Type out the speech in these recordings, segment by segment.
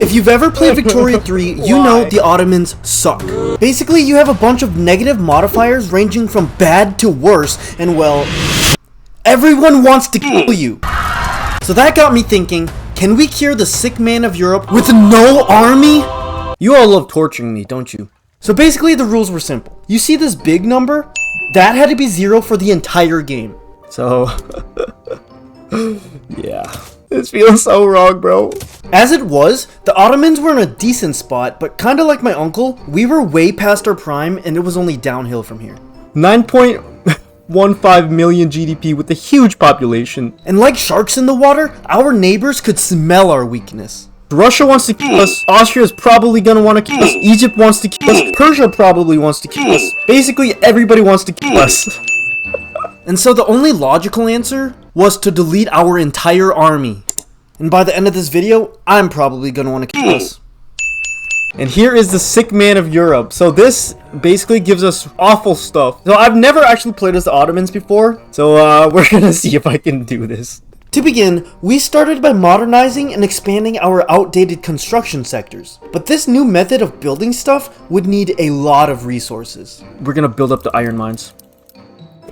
If you've ever played Victoria 3, you know the Ottomans suck. Basically, you have a bunch of negative modifiers ranging from bad to worse, and well, everyone wants to kill you. So that got me thinking, can we cure the sick man of Europe with no army? You all love torturing me, don't you? So basically the rules were simple. You see this big number? That had to be 0 for the entire game. So, yeah. This feels so wrong, bro. As it was, the Ottomans were in a decent spot, but kinda like my uncle, we were way past our prime and it was only downhill from here. 9.15 million GDP with a huge population. And like sharks in the water, our neighbors could smell our weakness. Russia wants to kill us, Austria's probably gonna want to kill us, Egypt wants to kill us, Persia probably wants to kill us. Basically, everybody wants to kill us. And so the only logical answer was to delete our entire army. And by the end of this video, I'm probably gonna want to kill us. And here is the sick man of Europe. So this basically gives us awful stuff. So I've never actually played as the Ottomans before, so we're gonna see if I can do this. To begin, we started by modernizing and expanding our outdated construction sectors. But this new method of building stuff would need a lot of resources. We're gonna build up the iron mines.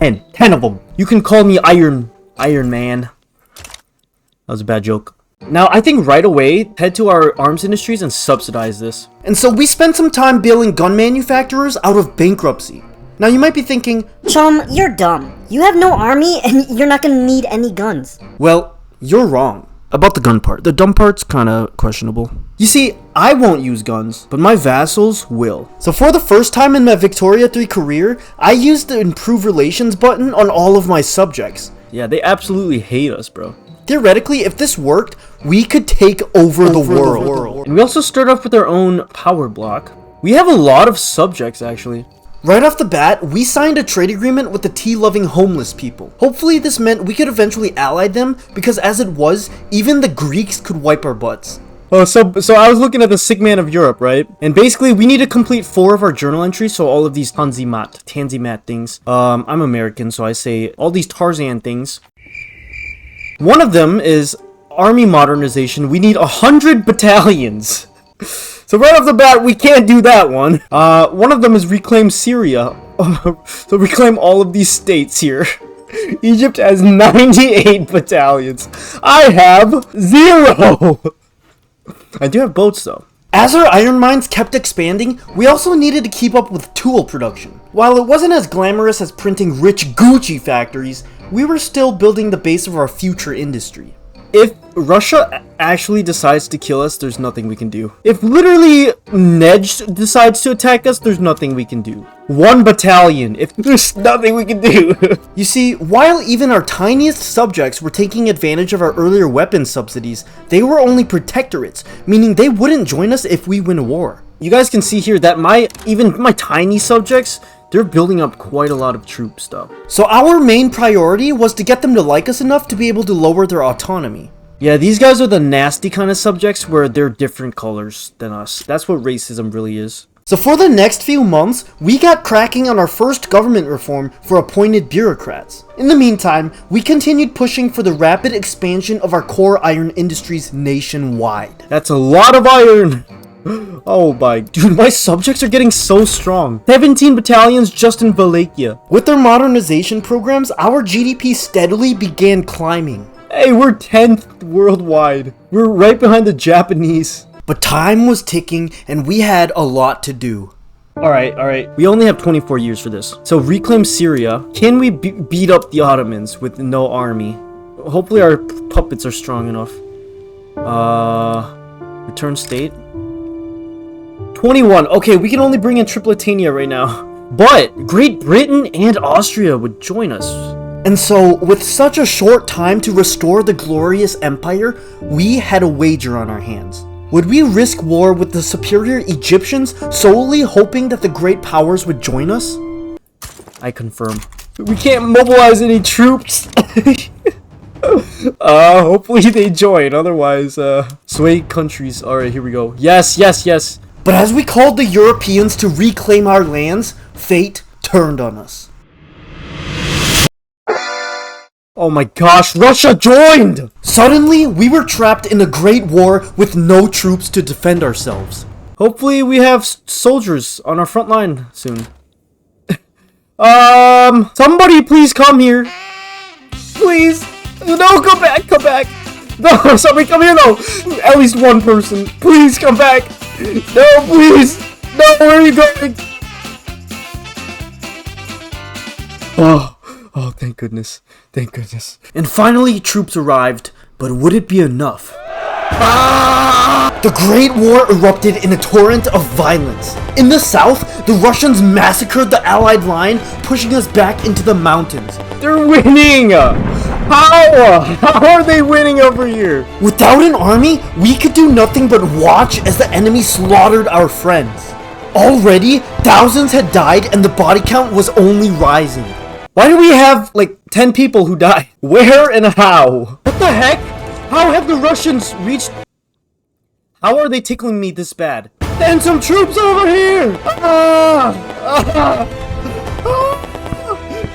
10 of them. You can call me Iron Man. That was a bad joke. Now, I think right away, head to our arms industries and subsidize this. And so we spent some time bailing gun manufacturers out of bankruptcy. Now you might be thinking, Chum, you're dumb. You have no army and you're not gonna need any guns. Well, you're wrong. About the gun part. The dumb part's kinda questionable. You see, I won't use guns, but my vassals will. So for the first time in my Victoria 3 career, I used the improve relations button on all of my subjects. Yeah, they absolutely hate us, bro. Theoretically, if this worked, we could take over the world. And we also start off with our own power block. We have a lot of subjects, actually. Right off the bat, we signed a trade agreement with the tea-loving homeless people. Hopefully this meant we could eventually ally them, because as it was, even the Greeks could wipe our butts. Oh, so I was looking at the sick man of Europe, right? And basically, we need to complete 4 of our journal entries, so all of these Tanzimat things. I'm American, so I say all these Tarzan things. One of them is army modernization. We need 100 battalions. So right off the bat, we can't do that one. One of them is reclaim Syria. So reclaim all of these states here. Egypt has 98 battalions. I have 0. I do have boats though. As our iron mines kept expanding, we also needed to keep up with tool production. While it wasn't as glamorous as printing rich Gucci factories, we were still building the base of our future industry. If Russia actually decides to kill us, there's nothing we can do. If literally Nej decides to attack us, there's nothing we can do. 1 battalion, if there's nothing we can do. You see, while even our tiniest subjects were taking advantage of our earlier weapons subsidies, they were only protectorates, meaning they wouldn't join us if we win a war. You guys can see here that even my tiny subjects, they're building up quite a lot of troops though. So our main priority was to get them to like us enough to be able to lower their autonomy. Yeah, these guys are the nasty kind of subjects where they're different colors than us. That's what racism really is. So for the next few months, we got cracking on our first government reform for appointed bureaucrats. In the meantime, we continued pushing for the rapid expansion of our core iron industries nationwide. That's a lot of iron! Oh my, dude, my subjects are getting so strong. 17 battalions just in Wallachia. With their modernization programs, our GDP steadily began climbing. Hey, we're 10th worldwide. We're right behind the Japanese. But time was ticking and we had a lot to do. Alright. We only have 24 years for this. So reclaim Syria. Can we beat up the Ottomans with no army? Hopefully our puppets are strong enough. Return state. 21. Okay, we can only bring in Tripolitania right now. But Great Britain and Austria would join us. And so, with such a short time to restore the glorious empire, we had a wager on our hands. Would we risk war with the superior Egyptians solely hoping that the great powers would join us? I confirm. We can't mobilize any troops. Hopefully they join, otherwise, sway countries. Alright, here we go. Yes. But as we called the Europeans to reclaim our lands, fate turned on us. Oh my gosh, Russia joined! Suddenly, we were trapped in a great war with no troops to defend ourselves. Hopefully we have soldiers on our front line soon. Somebody please come here. Please. No, come back, come back. No, somebody come here, no. At least one person. Please come back. No, please. No, where are you going? Oh, thank goodness. Thank goodness. And finally, troops arrived, but would it be enough? The Great War erupted in a torrent of violence. In the south, the Russians massacred the Allied line, pushing us back into the mountains. They're winning! How are they winning over here? Without an army, we could do nothing but watch as the enemy slaughtered our friends. Already, thousands had died and the body count was only rising. Why do we have, like, 10 people who died? Where and how? What the heck? How have the Russians reached... How are they tickling me this bad? Send some troops over here!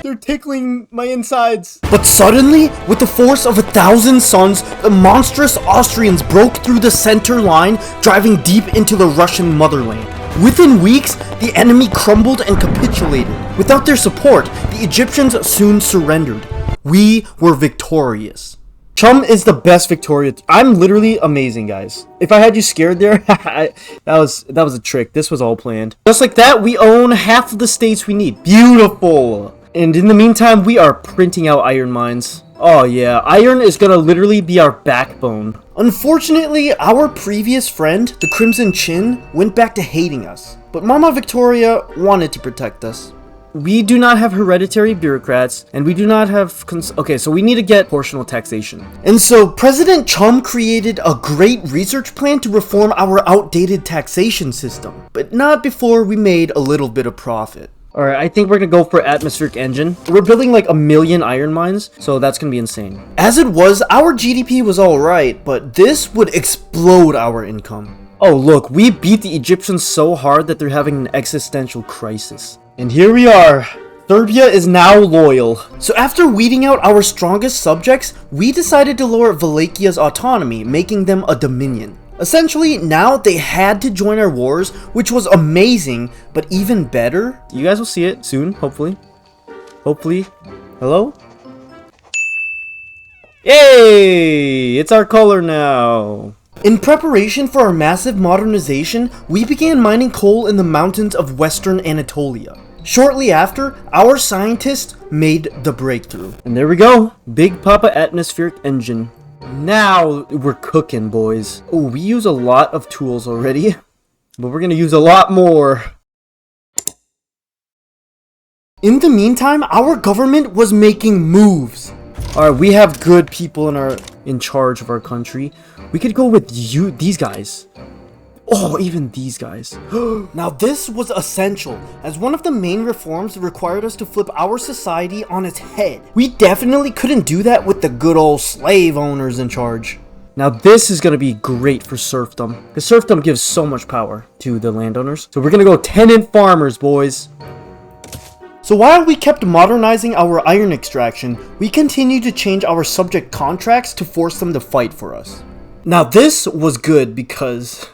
They're tickling my insides. But suddenly, with the force of 1,000 suns, the monstrous Austrians broke through the center line, driving deep into the Russian motherland. Within weeks, the enemy crumbled and capitulated. Without their support, the Egyptians soon surrendered. We were victorious. Chummp is the best Victoria. I'm literally amazing, guys. If I had you scared there, that was a trick. This was all planned. Just like that, we own half of the states we need. Beautiful. And in the meantime, we are printing out iron mines. Oh yeah, iron is gonna literally be our backbone. Unfortunately, our previous friend, the Crimson Chin, went back to hating us. But Mama Victoria wanted to protect us. We do not have hereditary bureaucrats, and we do not have okay, so we need to get proportional taxation. And so President Chummp created a great research plan to reform our outdated taxation system. But not before we made a little bit of profit. Alright, I think we're gonna go for atmospheric engine. We're building like 1 million iron mines, so that's gonna be insane. As it was, our GDP was alright, but this would explode our income. Oh look, we beat the Egyptians so hard that they're having an existential crisis. And here we are. Serbia is now loyal. So after weeding out our strongest subjects, we decided to lower Wallachia's autonomy, making them a dominion. Essentially, now they had to join our wars, which was amazing, but even better. You guys will see it soon, hopefully. Hopefully. Hello? Yay! It's our color now. In preparation for our massive modernization, we began mining coal in the mountains of western Anatolia. Shortly after, our scientists made the breakthrough. And there we go. Big Papa atmospheric engine. Now we're cooking, boys. Oh, we use a lot of tools already, but we're gonna use a lot more. In the meantime, our government was making moves. Alright, we have good people in charge of our country. We could go with these guys. Oh, even these guys. Now this was essential, as one of the main reforms required us to flip our society on its head. We definitely couldn't do that with the good old slave owners in charge. Now this is going to be great for serfdom, because serfdom gives so much power to the landowners. So we're going to go tenant farmers, boys. So while we kept modernizing our iron extraction, we continued to change our subject contracts to force them to fight for us. Now this was good because,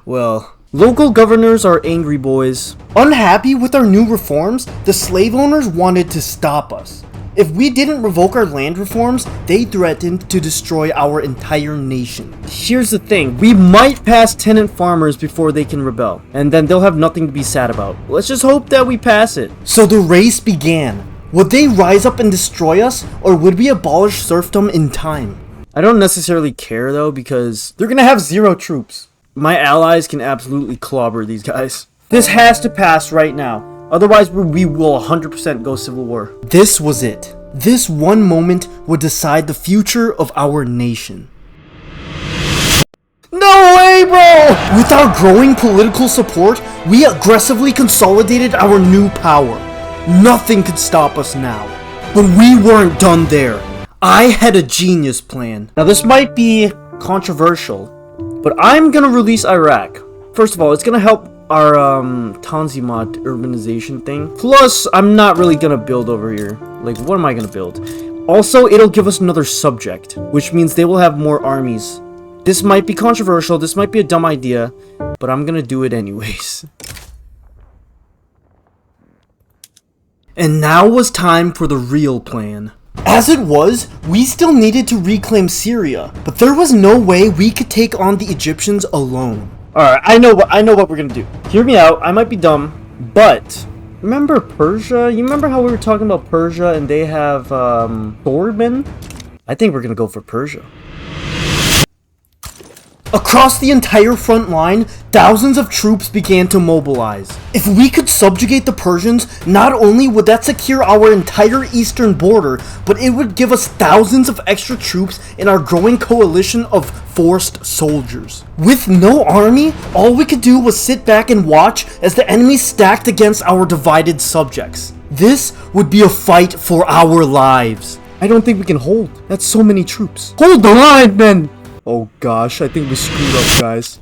well, local governors are angry, boys. Unhappy with our new reforms, the slave owners wanted to stop us. If we didn't revoke our land reforms, they threatened to destroy our entire nation. Here's the thing, we might pass tenant farmers before they can rebel, and then they'll have nothing to be sad about. Let's just hope that we pass it. So the race began. Would they rise up and destroy us, or would we abolish serfdom in time? I don't necessarily care though, because they're gonna have 0 troops. My allies can absolutely clobber these guys. This has to pass right now. Otherwise, we will 100% go civil war. This was it. This one moment would decide the future of our nation. No way, bro! With our growing political support, we aggressively consolidated our new power. Nothing could stop us now. But we weren't done there. I had a genius plan. Now this might be controversial, but I'm gonna release Iraq. First of all, it's gonna help our Tanzimat urbanization thing. Plus, I'm not really gonna build over here. Like, what am I gonna build? Also, it'll give us another subject, which means they will have more armies. This might be controversial, this might be a dumb idea, but I'm gonna do it anyways. And now was time for the real plan. As it was, we still needed to reclaim Syria, but there was no way we could take on the Egyptians alone. Alright, I know what we're gonna do. Hear me out, I might be dumb, but remember Persia? You remember how we were talking about Persia and they have swordmen? I think we're gonna go for Persia. Across the entire front line, thousands of troops began to mobilize. If we could subjugate the Persians, not only would that secure our entire eastern border, but it would give us thousands of extra troops in our growing coalition of forced soldiers. With no army, all we could do was sit back and watch as the enemy stacked against our divided subjects. This would be a fight for our lives. I don't think we can hold. That's so many troops. Hold the line, men! Oh gosh, I think we screwed up, guys.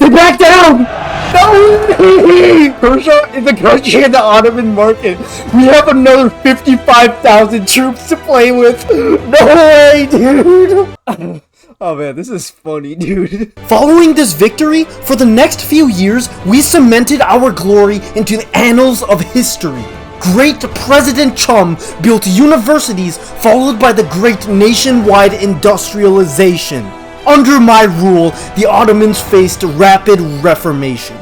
They back down! No! Persia is a country in the Ottoman market. We have another 55,000 troops to play with. No way, dude! Oh man, this is funny, dude. Following this victory, for the next few years, we cemented our glory into the annals of history. Great President Chummp built universities, followed by the great nationwide industrialization. Under my rule, the Ottomans faced rapid reformation.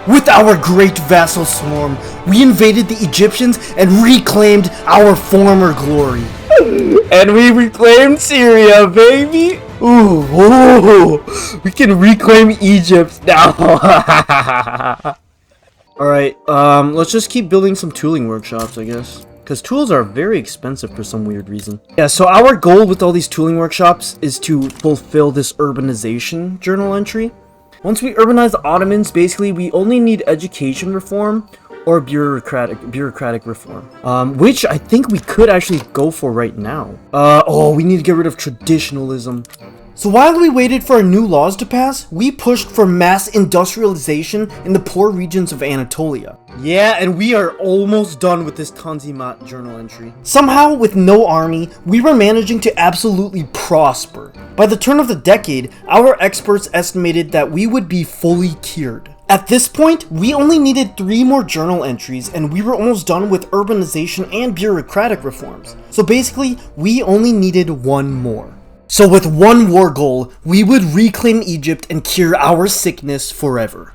With our great vassal swarm, we invaded the Egyptians and reclaimed our former glory. And we reclaimed Syria, baby! Ooh, we can reclaim Egypt now. Alright, let's just keep building some tooling workshops, I guess. Because tools are very expensive for some weird reason. Yeah, so our goal with all these tooling workshops is to fulfill this urbanization journal entry. Once we urbanize the Ottomans, basically we only need education reform or bureaucratic reform. Which I think we could actually go for right now. Oh, we need to get rid of traditionalism. So while we waited for our new laws to pass, we pushed for mass industrialization in the poor regions of Anatolia. Yeah, and we are almost done with this Tanzimat journal entry. Somehow, with no army, we were managing to absolutely prosper. By the turn of the decade, our experts estimated that we would be fully cured. At this point, we only needed 3 more journal entries and we were almost done with urbanization and bureaucratic reforms. So basically, we only needed 1 more. So with 1 war goal, we would reclaim Egypt and cure our sickness forever.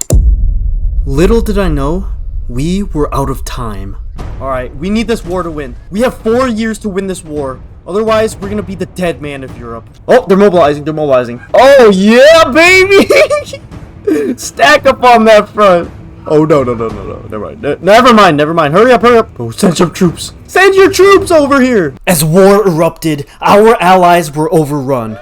Little did I know, we were out of time. Alright, we need this war to win. We have 4 years to win this war. Otherwise, we're gonna be the dead man of Europe. Oh, they're mobilizing, Oh yeah, baby! Stack up on that front. Oh, no. Never mind. Hurry up. Oh, send some troops. Send your troops over here. As war erupted, our allies were overrun.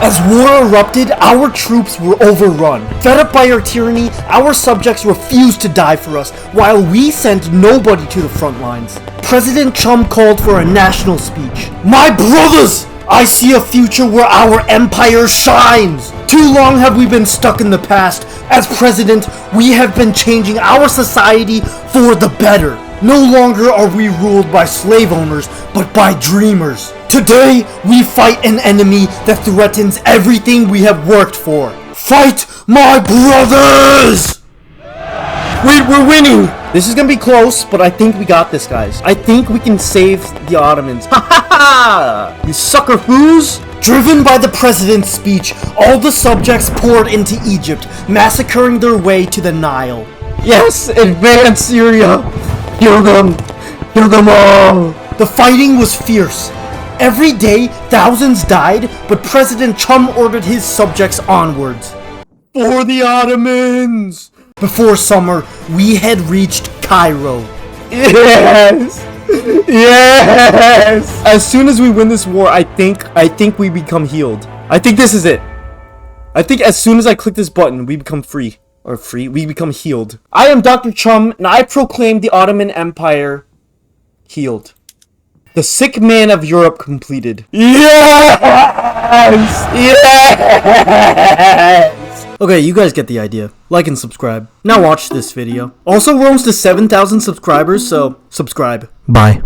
As war erupted, our troops were overrun. Fed up by our tyranny, our subjects refused to die for us, while we sent nobody to the front lines. President Chummp called for a national speech. My brothers! I see a future where our empire shines! Too long have we been stuck in the past. As president, we have been changing our society for the better. No longer are we ruled by slave owners, but by dreamers. Today, we fight an enemy that threatens everything we have worked for. Fight, my brothers! Wait, we're winning! This is gonna be close, but I think we got this, guys. I think we can save the Ottomans. Ha ha ha! You sucker foos! Driven by the president's speech, all the subjects poured into Egypt, massacring their way to the Nile. Yes, advance Syria! Kill them! Kill them all! The fighting was fierce. Every day, thousands died, but President Chummp ordered his subjects onwards. For the Ottomans! Before summer, we had reached Cairo. Yes! Yes! As soon as we win this war, I think we become healed. I think this is it. I think as soon as I click this button, we become free. We become healed. I am Dr. Chummp, and I proclaim the Ottoman Empire healed. The sick man of Europe completed. Yes! Yes! Okay, you guys get the idea. Like and subscribe. Now watch this video. Also, we're almost to 7,000 subscribers, so subscribe. Bye.